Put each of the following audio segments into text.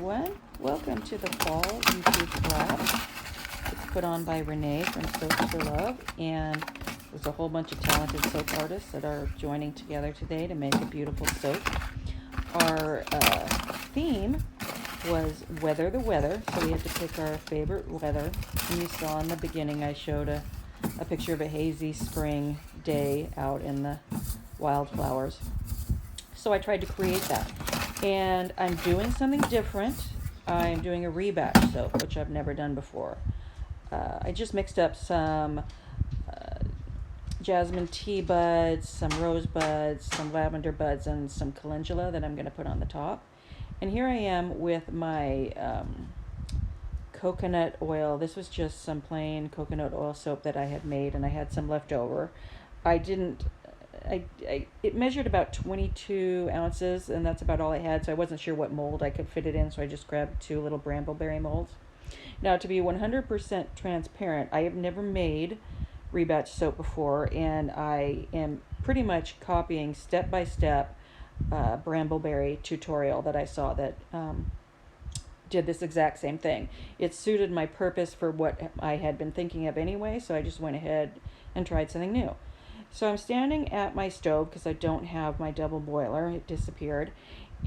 everyone. Welcome to the Fall YouTube Collab. It's put on by Renee from Soaps for Love, and there's a whole bunch of talented soap artists that are joining together today to make a beautiful soap. Our theme was Weather the Weather, so we had to pick our favorite weather. And you saw in the beginning I showed a picture of a hazy spring day out in the wildflowers. So I tried to create that. And I'm doing something different. I'm doing a Rebatch soap, which I've never done before. I just mixed up some jasmine tea buds, some rose buds, some lavender buds, and some calendula that I'm going to put on the top. And here I am with my coconut oil. This was just some plain coconut oil soap that I had made, and I had some left over. It measured about 22 ounces, and that's about all I had, so I wasn't sure what mold I could fit it in, so I just grabbed 2 little brambleberry molds. Now, to be 100% transparent, I have never made Rebatch soap before, and I am pretty much copying step-by-step brambleberry tutorial that I saw that did this exact same thing. It suited my purpose for what I had been thinking of anyway, so I just went ahead and tried something new. So I'm standing at my stove because I don't have my double boiler. It disappeared.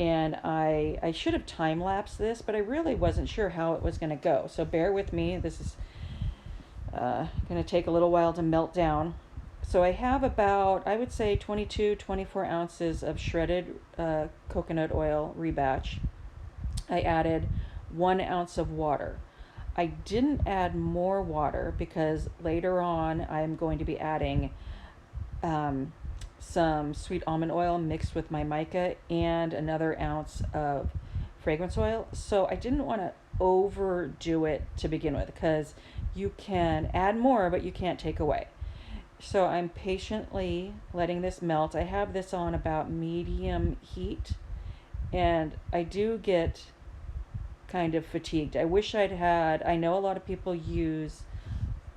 And I should have time-lapsed this, but I really wasn't sure how it was going to go. So bear with me. This is going to take a little while to melt down. So I have about, I would say, 24 ounces of shredded coconut oil Rebatch. I added 1 ounce of water. I didn't add more water because later on I'm going to be adding some sweet almond oil mixed with my mica and another ounce of fragrance oil. So I didn't want to overdo it to begin with, because you can add more but you can't take away. So I'm patiently letting this melt. I have this on about medium heat, and I do get kind of fatigued. I wish I know a lot of people use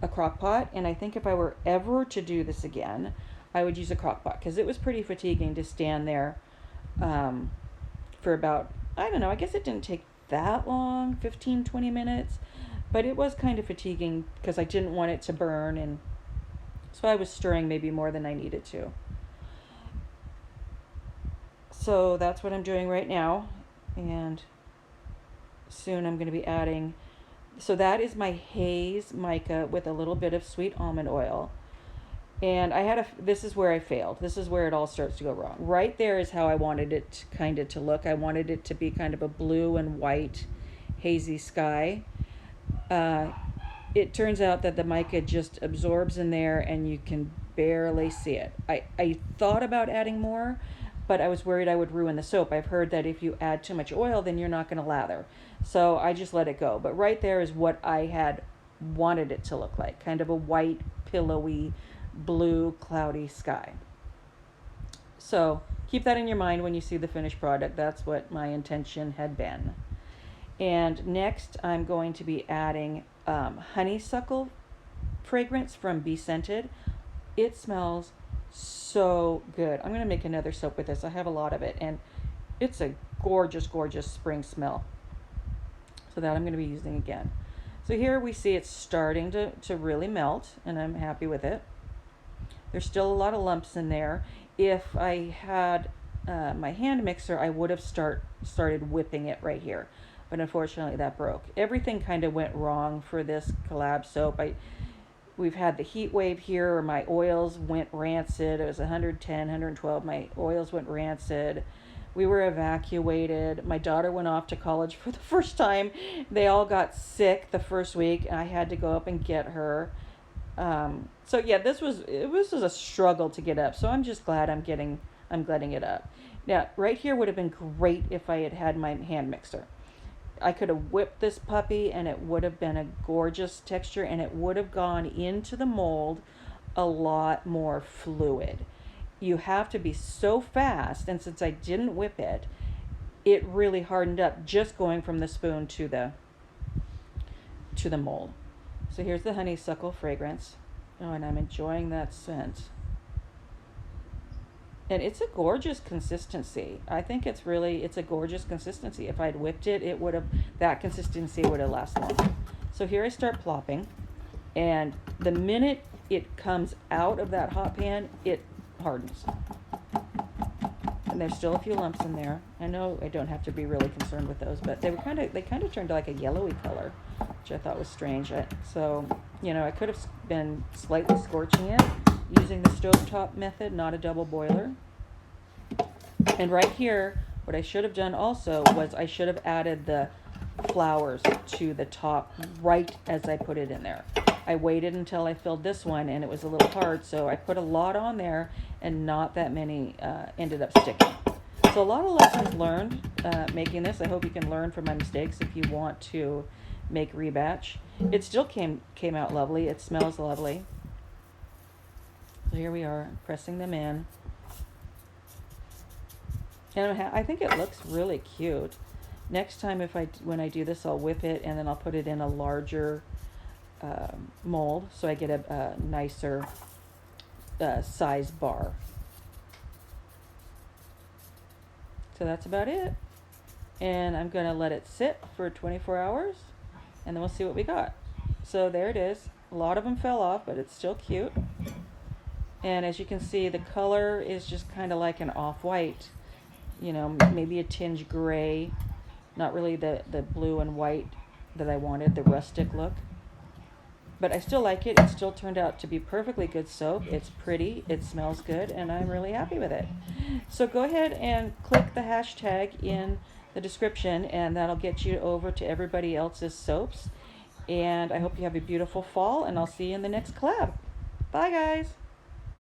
a crock pot, and I think if I were ever to do this again, I would use a crock pot, because it was pretty fatiguing to stand there for about, I don't know, I guess it didn't take that long, 15-20 minutes, but it was kind of fatiguing because I didn't want it to burn, and so I was stirring maybe more than I needed to. So that's what I'm doing right now, and soon I'm going to be adding, so that is my haze mica with a little bit of sweet almond oil. And this is where I failed. This is where it all starts to go wrong. Right there is how I wanted it kind of to look. I wanted it to be kind of a blue and white hazy sky. It turns out that the mica just absorbs in there and you can barely see it. I thought about adding more, but I was worried I would ruin the soap. I've heard that if you add too much oil, then you're not going to lather. So I just let it go. But right there is what I had wanted it to look like. Kind of a white, pillowy, blue, cloudy sky. So keep that in your mind when you see the finished product. That's what my intention had been. And next I'm going to be adding honeysuckle fragrance from Be Scented. It smells so good. I'm going to make another soap with this. I have a lot of it, and it's a gorgeous, gorgeous spring smell. So that I'm going to be using again. So here we see it's starting to really melt, and I'm happy with it. There's still a lot of lumps in there. If I had my hand mixer, I would have started whipping it right here. But unfortunately that broke. Everything kind of went wrong for this collab soap. We've had the heat wave here, or my oils went rancid. It was 110, 112. My oils went rancid. We were evacuated. My daughter went off to college for the first time. They all got sick the first week, and I had to go up and get her. So yeah, this was a struggle to get up. So I'm just glad I'm getting it up. Now, right here would have been great if I had had my hand mixer. I could have whipped this puppy, and it would have been a gorgeous texture, and it would have gone into the mold a lot more fluid. You have to be so fast, and since I didn't whip it, it really hardened up just going from the spoon to the mold. So here's the honeysuckle fragrance. Oh, and I'm enjoying that scent. And it's a gorgeous consistency. I think it's a gorgeous consistency. If I'd whipped it, that consistency would have lasted long. So here I start plopping, and the minute it comes out of that hot pan, it hardens. And there's still a few lumps in there. I know I don't have to be really concerned with those, but they kind of turned like a yellowy color, which I thought was strange. So, I could have been slightly scorching it using the stovetop method, not a double boiler. And right here, what I should have done also was I should have added the flowers to the top right as I put it in there. I waited until I filled this one, and it was a little hard, so I put a lot on there, and not that many ended up sticking. So a lot of lessons learned making this. I hope you can learn from my mistakes if you want to make Rebatch. It still came out lovely. It smells lovely. So here we are, pressing them in. And I think it looks really cute. Next time when I do this, I'll whip it, and then I'll put it in a larger mold, so I get a nicer size bar. So that's about it. And I'm going to let it sit for 24 hours, and then we'll see what we got. So there it is. A lot of them fell off, but it's still cute. And as you can see, the color is just kind of like an off-white, maybe a tinge gray, not really the blue and white that I wanted, the rustic look. But I still like it. It still turned out to be perfectly good soap. It's pretty, it smells good, and I'm really happy with it. So go ahead and click the hashtag in the description, and that'll get you over to everybody else's soaps. And I hope you have a beautiful fall, and I'll see you in the next collab. Bye, guys.